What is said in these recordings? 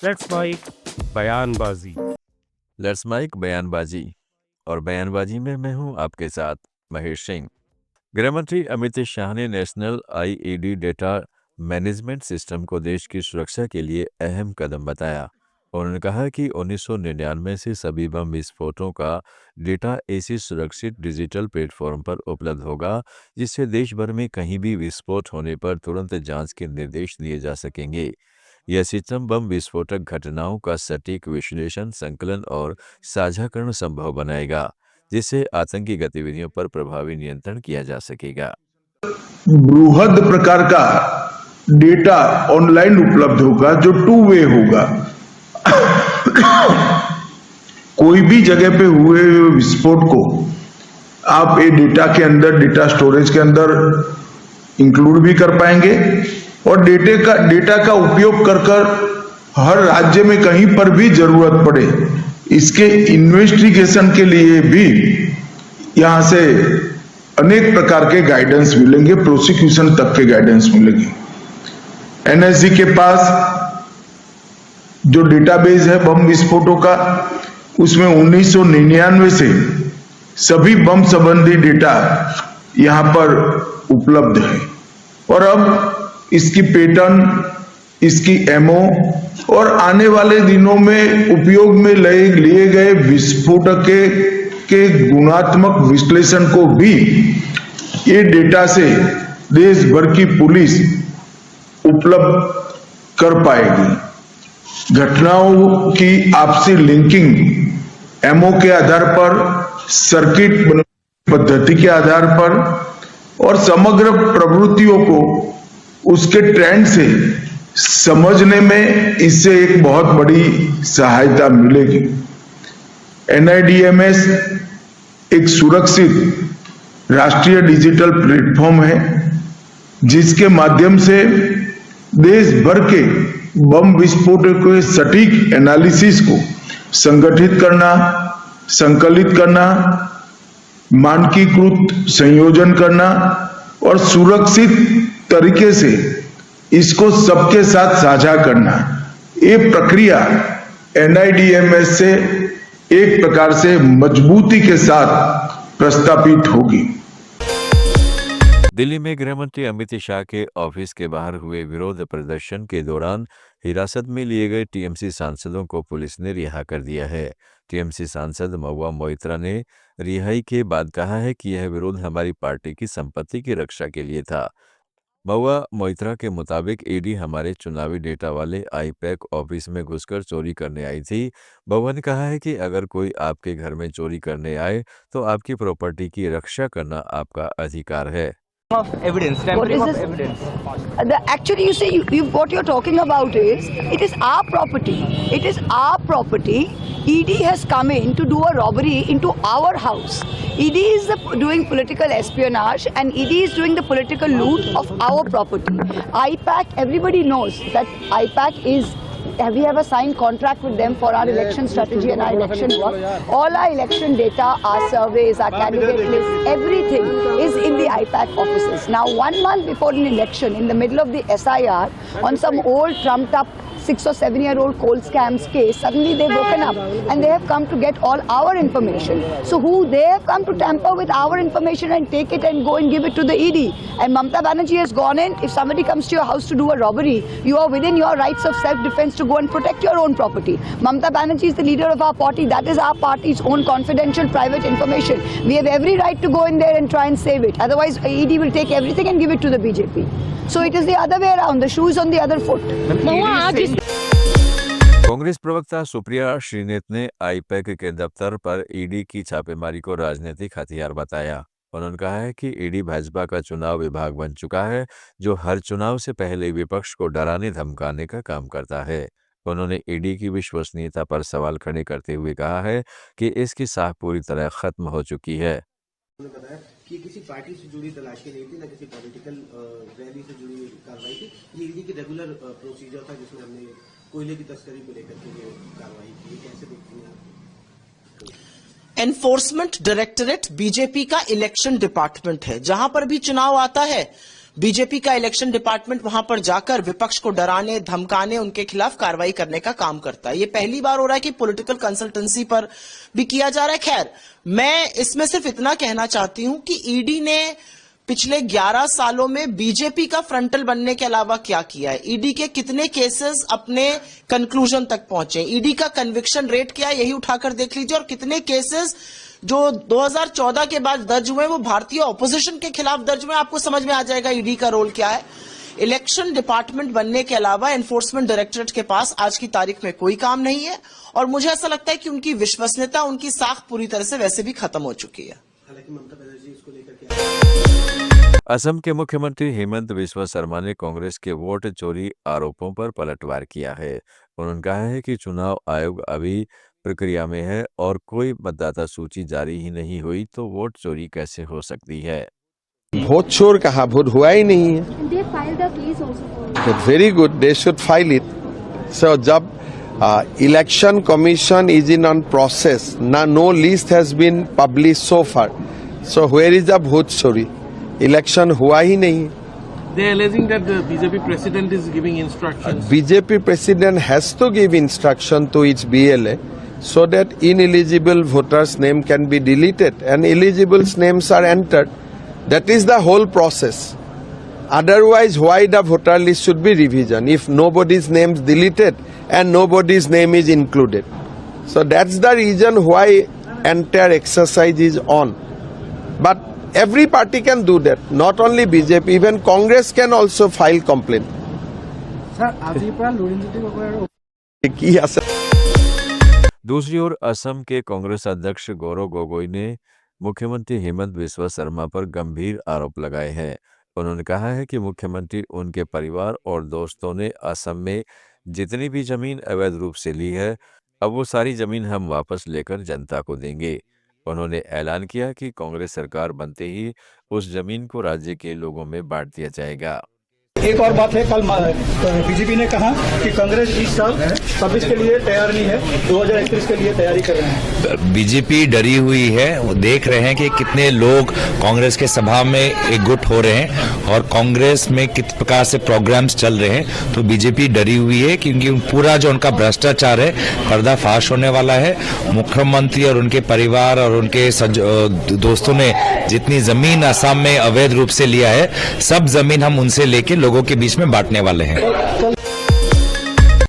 Let's mic बयानबाजी। Let's mic बयानबाजी। और बयानबाजी में मैं हूं आपके साथ महेश सिंह। गृहमंत्री अमित शाह ने national IED data management system को देश की सुरक्षा के लिए अहम कदम बताया। उन्होंने कहा कि 1999 से सभी बम विस्फोटों का डेटा ऐसी सुरक्षित डिजिटल प्लेटफॉर्म पर उपलब्ध होगा जिससे देश भर में कहीं भी विस्फोट होने पर तुरंत जांच के निर्देश दिए जा सकेंगे। यह सिस्टम बम विस्फोटक घटनाओं का सटीक विश्लेषण, संकलन और साझाकरण संभव बनाएगा, जिससे आतंकी गतिविधियों पर प्रभावी नियंत्रण किया जा सकेगा। बृहद प्रकार का डेटा ऑनलाइन उपलब्ध होगा जो 2 वे होगा। कोई भी जगह पे हुए विस्फोट को आप ये डेटा के अंदर, डेटा स्टोरेज के अंदर इंक्लूड भी कर पाएंगे और डेटा का उपयोग कर हर राज्य में कहीं पर भी जरूरत पड़े इसके इन्वेस्टिगेशन के लिए भी यहां से अनेक प्रकार के गाइडेंस मिलेंगे, प्रोसिक्यूशन तक के गाइडेंस मिलेंगे। एनएसजी के पास जो डेटाबेस है बम विस्फोटों का, उसमें 1999 से सभी बम संबंधी डेटा यहां पर उपलब्ध है और अब इसकी पैटर्न, इसकी एमओ और आने वाले दिनों में उपयोग में लिए गए विस्फोटक के गुणात्मक विश्लेषण को भी ये डेटा से देश भर की पुलिस उपलब्ध कर पाएगी। घटनाओं की आपसी लिंकिंग एमओ के आधार पर, सर्किट पद्धति के आधार पर और समग्र प्रवृत्तियों को उसके ट्रेंड से समझने में इससे एक बहुत बड़ी सहायता मिलेगी। एनआईडीएमएस एक सुरक्षित राष्ट्रीय डिजिटल प्लेटफॉर्म है जिसके माध्यम से देश भर के बम विस्फोटों के सटीक एनालिसिस को संगठित करना, संकलित करना, मानकीकृत संयोजन करना और सुरक्षित तरीके से इसको सबके साथ साझा करना, ये प्रक्रिया एनआईडीएमएस से एक प्रकार से मजबूती के साथ प्रस्तापित होगी। दिल्ली में गृहमंत्री अमित शाह के ऑफिस के बाहर हुए विरोध प्रदर्शन के दौरान हिरासत में लिए गए टीएमसी सांसदों को पुलिस ने रिहा कर दिया है। टीएमसी सांसद महुआ मोइत्रा ने रिहाई के बाद कहा है कि यह विरोध हमारी पार्टी की संपत्ति की रक्षा के लिए था। महुआ मोइत्रा के मुताबिक ईडी हमारे चुनावी डेटा वाले आईपैक ऑफिस में घुसकर चोरी करने आई थी। महुआ ने कहा है कि अगर कोई आपके घर में चोरी करने आए तो आपकी प्रॉपर्टी की रक्षा करना आपका अधिकार है। Of evidence, tampering of evidence. Actually, you see, what you're talking about is, it is our property. It is our property. ED has come in to do a robbery into our house. ED is doing political espionage and ED is doing the political loot of our property. IPAC, everybody knows that IPAC is, we have a signed contract with them for our election strategy and our election work. All our election data, our surveys, our candidate lists, everything is in the IPAC offices. Now, 1 month before an election, in the middle of the SIR, on some old trumped up 6 or 7 year old coal scams case, suddenly they've woken up and they have come to get all our information. So they have come to tamper with our information and take it and go and give it to the ED. And Mamata Banerjee has gone in. If somebody comes to your house to do a robbery, you are within your rights of self-defense to go and protect your own property. Mamata Banerjee is the leader of our party. That is our party's own confidential private information. We have every right to go in there and try and save it. Otherwise, ED will take everything and give it to the BJP. So it is the other way around. The shoe is on the other foot. Congress प्रवक्ता सुप्रिया श्रीनेत ने IUPAC के दफ्तर पर ED की छापेमारी को राजनीतिक हथियार बताया। उन्होंने कहा है कि ईडी भाजपा का चुनाव विभाग बन चुका है जो हर चुनाव से पहले विपक्ष को डराने धमकाने का काम करता है। उन्होंने ईडी की विश्वसनीयता पर सवाल खड़े करते हुए कहा है कि इसकी साख पूरी तरह खत्म हो चुकी है। कि किसी पार्टी से जुड़ी तलाशी नहीं थी, ना किसी पॉलिटिकल रैली से जुड़ी कार्रवाई थी। ये ईडी की रेगुलर प्रोसीजर था जिसमें हमने कोयले की तस्करी को लेकर के ये कार्रवाई की। कैसे देखते हैं आप? एनफोर्समेंट डायरेक्टरेट बीजेपी का इलेक्शन डिपार्टमेंट है। जहां पर भी चुनाव आता है बीजेपी का इलेक्शन डिपार्टमेंट वहां पर जाकर विपक्ष को डराने, धमकाने, उनके खिलाफ कार्रवाई करने का काम करता है। ये पहली बार हो रहा है कि पॉलिटिकल कंसल्टेंसी पर भी किया जा रहा है। खैर, मैं इसमें सिर्फ इतना कहना चाहती हूं कि ईडी ने पिछले 11 सालों में बीजेपी का फ्रंटल बनने के अलावा क्या किया है, ईडी के कितने केसेस अपने कंक्लूजन तक पहुंचे, ईडी का कन्विक्शन रेट क्या है, यही उठाकर देख लीजिए, और कितने केसेस जो 2014 के बाद दर्ज हुए वो भारतीय ऑपोजिशन के खिलाफ दर्ज हुए, आपको समझ में आ जाएगा ईडी का रोल क्या है। इलेक्शन डिपार्टमेंट बनने के अलावा एनफोर्समेंट डायरेक्टरेट के पास आज की तारीख में कोई काम नहीं है, और मुझे ऐसा लगता है कि उनकी विश्वसनीयता, उनकी साख पूरी तरह से वैसे भी खत्म हो चुकी है। हालांकि ममता बनर्जी इसको लेकर असम के मुख्यमंत्री हेमंत बिस्वा शर्मा ने कांग्रेस के वोट चोरी आरोपों पर पलटवार किया है। उन्होंने कहा है कि चुनाव आयोग अभी प्रक्रिया में है और कोई मतदाता सूची जारी ही नहीं हुई तो वोट चोरी कैसे हो सकती है। वोट चोर कहा, वोट हुआ ही नहीं है। Very good, they should file it. So जब election commission is in on process, ना no list has been publish so far, so where is the vote चोरी? इलेक्शन हुआ ही नहीं है। They are alleging that the BJP president is giving instructions. BJP president has to give instruction to its BLA so that ineligible voters' name can be deleted and eligible names are entered. That is the whole process. Otherwise, why the voter list should be revision if nobody's name is deleted and nobody's name is included? So that's the reason why entire exercise is on. But every party can do that, not only BJP, even Congress can also file complaint. दूसरी ओर असम के कांग्रेस अध्यक्ष गौरव गोगोई ने मुख्यमंत्री हेमंत बिस्वा शर्मा पर गंभीर आरोप लगाए हैं। उन्होंने कहा है कि मुख्यमंत्री, उनके परिवार और दोस्तों ने असम में जितनी भी जमीन अवैध रूप से ली है, अब वो सारी जमीन हम वापस लेकर जनता को देंगे। उन्होंने ऐलान किया कि कांग्रेस सरकार बनते ही उस जमीन को राज्य के लोगों में बांट दिया जाएगा। एक और बात है, कल बीजेपी ने कहा कि कांग्रेस इस साल 26 के लिए तैयार नहीं है, 2031 के लिए तैयारी कर रहे हैं। बीजेपी डरी हुई है, वो देख रहे हैं कि कितने लोग कांग्रेस के सभा में एकजुट हो रहे हैं और कांग्रेस में किस प्रकार से प्रोग्राम्स चल रहे हैं। तो बीजेपी डरी हुई है क्योंकि पूरा जो उनका भ्रष्टाचार है पर्दाफाश होने वाला है। मुख्यमंत्री और उनके परिवार और उनके दोस्तों ने जितनी जमीन असम में अवैध रूप से लिया है, सब जमीन हम उनसे लेके लोगों के बीच में बांटने वाले हैं।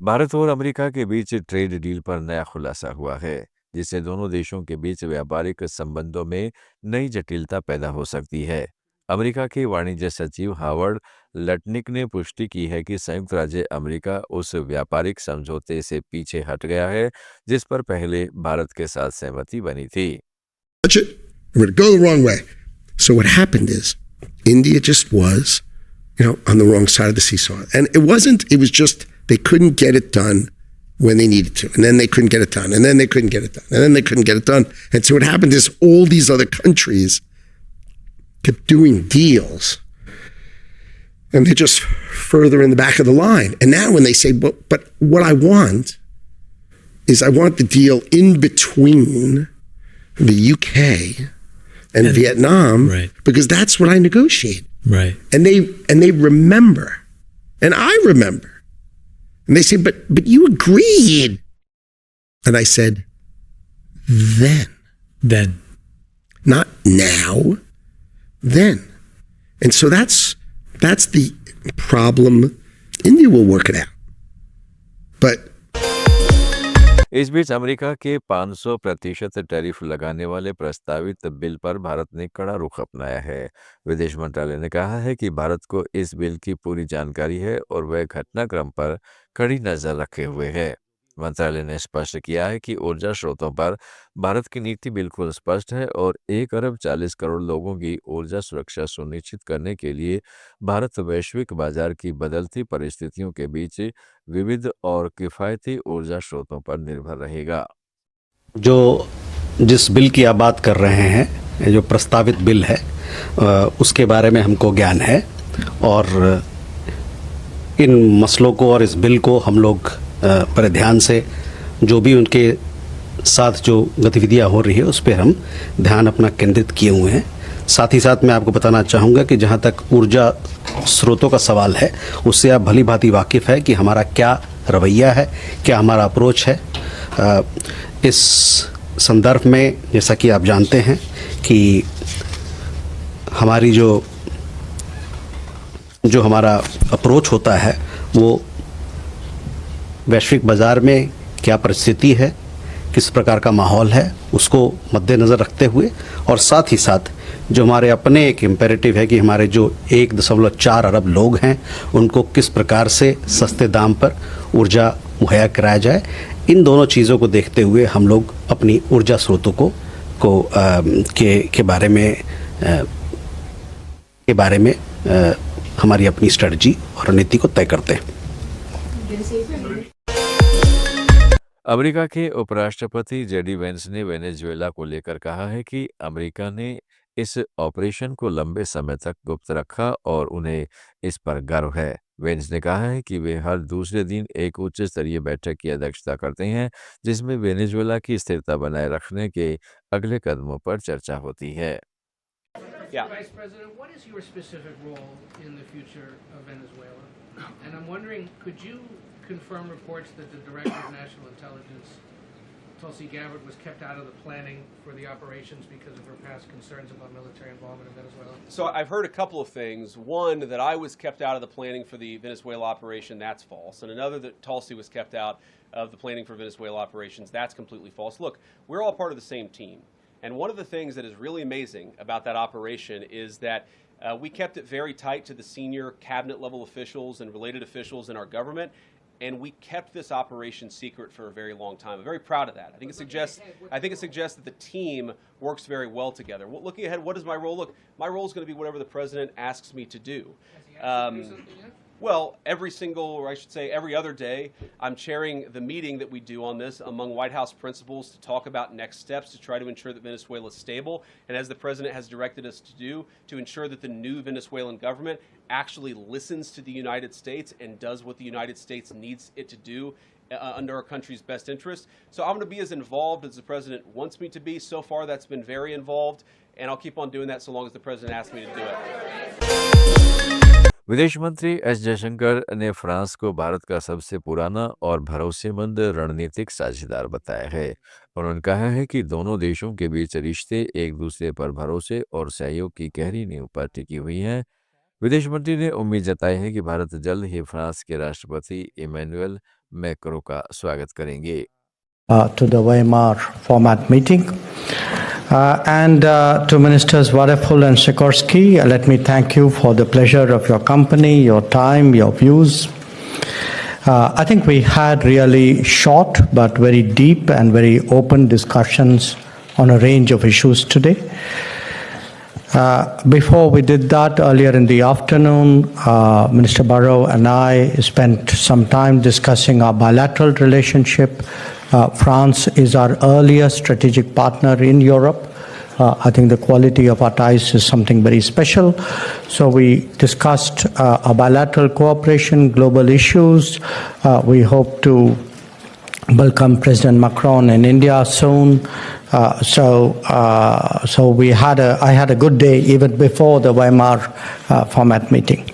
भारत और अमेरिका के बीच ट्रेड डील पर नया खुलासा हुआ है, जिससे दोनों देशों के बीच व्यापारिक संबंधों में नई जटिलता पैदा हो सकती है। अमेरिका के वाणिज्य सचिव हावर्ड लटनिक ने पुष्टि की है कि संयुक्त राज्य अमेरिका उस व्यापारिक समझौते से पीछे हट गया है जिस पर पहले भारत के साथ सहमति बनी थी। So what happened is India just was, on the wrong side of the seesaw. And it was just, they couldn't get it done when they needed to. And then they couldn't get it done. And then they couldn't get it done. And then they couldn't get it done. And so what happened is all these other countries kept doing deals. And they're just further in the back of the line. And now when they say, but what I want is I want the deal in between the UK and Vietnam, right, because that's what I negotiate. Right. And they remember. And I remember. And they say, but you agreed. And I said, then. Not now. Then. And so that's the problem. India will work it out. But इस बीच America के 500% tariff लगाने वाले प्रस्तावित bill पर भारत ने कड़ा रुख अपनाया है। विदेश मंत्रालय ने कहा है कि भारत को इस बिल की पूरी जानकारी है और वह घटनाक्रम पर कड़ी नजर रखे हुए है। मंत्रालय ने स्पष्ट किया है कि ऊर्जा स्रोतों पर भारत की नीति बिल्कुल स्पष्ट है और 1 अरब 40 करोड़ लोगों की ऊर्जा सुरक्षा सुनिश्चित करने के लिए भारत वैश्विक बाजार की बदलती परिस्थितियों के बीच विविध और किफ़ायती ऊर्जा स्रोतों पर निर्भर रहेगा। जिस बिल की आप बात कर रहे हैं, जो प्रस्तावित बिल है, उसके बारे में हमको ज्ञान है और इन मसलों को और इस बिल को हम लोग बड़े ध्यान से, जो भी उनके साथ जो गतिविधियां हो रही है उस पर हम ध्यान अपना केंद्रित किए हुए हैं। साथ ही साथ मैं आपको बताना चाहूँगा कि जहाँ तक ऊर्जा स्रोतों का सवाल है, उससे आप भली भांति वाकिफ़ है कि हमारा क्या रवैया है, क्या हमारा अप्रोच है। इस संदर्भ में जैसा कि आप जानते हैं कि हमारी जो हमारा अप्रोच होता है वो वैश्विक बाज़ार में क्या परिस्थिति है, किस प्रकार का माहौल है, उसको मद्देनज़र रखते हुए, और साथ ही साथ जो हमारे अपने एक इम्पेरेटिव है कि हमारे जो 1.4 अरब लोग हैं उनको किस प्रकार से सस्ते दाम पर ऊर्जा मुहैया कराया जाए, इन दोनों चीज़ों को देखते हुए हम लोग अपनी ऊर्जा स्रोतों के बारे में हमारी अपनी स्ट्रेटजी और रणनीति को तय करते हैं। अमेरिका के उपराष्ट्रपति जेडी वेंस ने वेनेजुएला को लेकर कहा है कि अमेरिका ने इस ऑपरेशन को लंबे समय तक गुप्त रखा और उन्हें इस पर गर्व है। वेंस ने कहा है कि वे हर दूसरे दिन एक उच्च स्तरीय बैठक की अध्यक्षता करते हैं जिसमें वेनेजुएला की स्थिरता बनाए रखने के अगले कदमों पर चर्चा होती है। Yeah. Vice President, what is your specific role in the future of Venezuela? And I'm wondering, could you confirm reports that the Director of National Intelligence, Tulsi Gabbard, was kept out of the planning for the operations because of her past concerns about military involvement in Venezuela? So I've heard a couple of things. One, that I was kept out of the planning for the Venezuela operation, that's false. And another, that Tulsi was kept out of the planning for Venezuela operations, that's completely false. Look, we're all part of the same team. And one of the things that is really amazing about that operation is that we kept it very tight to the senior cabinet level officials and related officials in our government, and we kept this operation secret for a very long time. I'm very proud of that. I think it suggests that the team works very well together. Well, looking ahead, what is my role? Look, my role is going to be whatever the president asks me to do. Well, every other day, I'm chairing the meeting that we do on this among White House principals to talk about next steps to try to ensure that Venezuela is stable, and as the president has directed us to do, to ensure that the new Venezuelan government actually listens to the United States and does what the United States needs it to do under our country's best interest. So I'm going to be as involved as the president wants me to be. So far, that's been very involved, and I'll keep on doing that so long as the president asks me to do it. विदेश मंत्री S Jaishankar ने France को भारत का सबसे पुराना और भरोसेमंद रणनीतिक साझेदार बताया है। उन्होंने कहा है कि दोनों देशों के बीच रिश्ते एक दूसरे पर भरोसे और सहयोग की गहरी नींव पर टिकी हुई हैं। विदेश मंत्री ने उम्मीद जताई है कि भारत जल्द ही फ्रांस के राष्ट्रपति इमैनुअल मैक्रों का स्वागत करेंगे। To the Weimar format meeting. And to Ministers Warefull and Sikorsky, let me thank you for the pleasure of your company, your time, your views. I think we had really short but very deep and very open discussions on a range of issues today. Before we did that, earlier in the afternoon, Minister Barrow and I spent some time discussing our bilateral relationship. France is our earliest strategic partner in Europe. I think the quality of our ties is something very special. So we discussed our bilateral cooperation, global issues. We hope to welcome President Macron in India soon. So I had a good day even before the Weimar format meeting.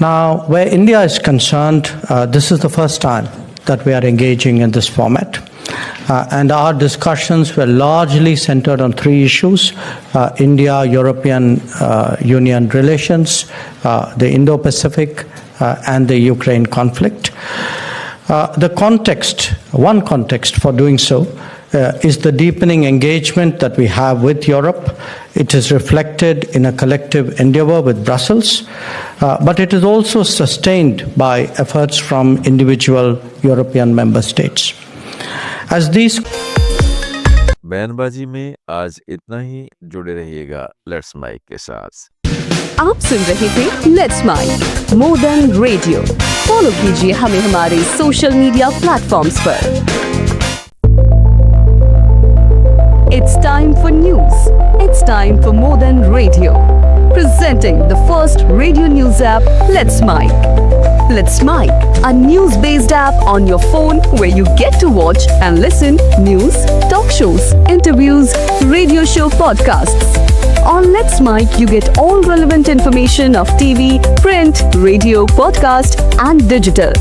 Now, where India is concerned, this is the first time that we are engaging in this format. And our discussions were largely centered on three issues: India-European Union relations, the Indo-Pacific, and the Ukraine conflict. One context for doing so is the deepening engagement that we have with Europe. It is reflected in a collective endeavor with Brussels, but it is also sustained by efforts from individual European member states. As these बयानबाजी में आज इतना ही। जुड़े रहिएगा let's mic के साथ। आप सुन रहे थे let's mic more than radio. Follow कीजिए हमें हमारे सोशल मीडिया प्लेटफॉर्म्स पर। It's time for news. It's time for More Than Radio. Presenting the first radio news app, Let's Mic. Let's Mic, a news-based app on your phone where you get to watch and listen news, talk shows, interviews, radio show podcasts. On Let's Mic, you get all relevant information of TV, print, radio, podcast, and digital.